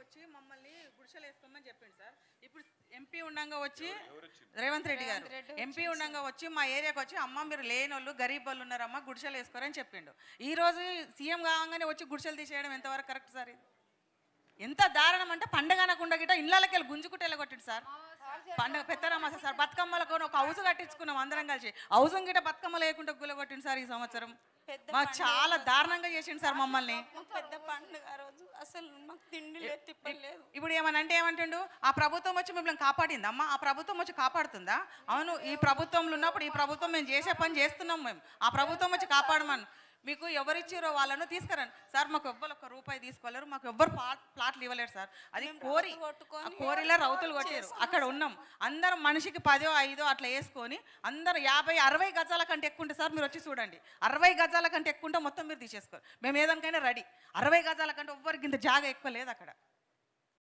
వచ్చి మమ్మల్ని గుడిసెలు వేసుకోమని చెప్పిండు సార్. ఇప్పుడు ఎంపీ ఉండంగా వచ్చి రేవంత్ రెడ్డి గారు ఎంపీ ఉండంగా వచ్చి మా ఏరియాకి వచ్చి అమ్మ మీరు లేని వాళ్ళు గరీబ్ వాళ్ళు ఉన్నారమ్మా గుడిసెలు వేసుకోరని చెప్పిండు. ఈ రోజు సీఎం కాగానే వచ్చి గుడిసెలు తీసేయడం ఎంతవరకు కరెక్ట్ సార్? ఇది ఎంత దారుణం అంటే పండగ అనకుండా గిట్ట ఇళ్ళకి వెళ్ళి గుంజుకుంటే వెళ్ళగొట్టిండు సార్. పండుగ పెద్దరమ్మ సార్ బతుకమ్మలకు ఒక హౌస్ కట్టించుకున్నాం అందరం కలిసి. హౌస్ గిట్ట బతుకమ్మ లేకుండా గుల్లగొట్టిండు సార్ ఈ సంవత్సరం. మాకు చాలా దారుణంగా చేసిండు సార్ మమ్మల్ని. పెద్ద పండుగ రోజు అసలు మాకు తిండి లేదు తిప్పలు లేదు. ఇప్పుడు ఏమనంటే ఏమంటుండు ఆ ప్రభుత్వం వచ్చి మిమ్మల్ని కాపాడింది అమ్మా, ఆ ప్రభుత్వం వచ్చి కాపాడుతుందా? అవును, ఈ ప్రభుత్వంలో ఉన్నప్పుడు ఈ ప్రభుత్వం మేము చేసే పని చేస్తున్నాం, మేము ఆ ప్రభుత్వం వచ్చి కాపాడమని. మీకు ఎవరిచ్చిరో వాళ్ళను తీసుకురండి సార్. మాకు ఎవ్వరు ఒక్క రూపాయి తీసుకోలేరు, మాకు ఎవ్వరు ప్లాట్లు ఇవ్వలేరు సార్. అది కోరిలో రౌతులు కొట్టారు. అక్కడ ఉన్నాం అందరం మనిషికి 10 5 అట్లా వేసుకొని అందరు 50 60 గజాల కంటే ఎక్కువ ఉంటే సార్ మీరు వచ్చి చూడండి. 60 గజాల కంటే ఎక్కువ ఉంటే మొత్తం మీరు తీసేసుకోరు. మేము ఏదానికైనా రెడీ. 60 గజాల కంటే ఎవ్వరికి ఇంత జాగా ఎక్కువ లేదు అక్కడ.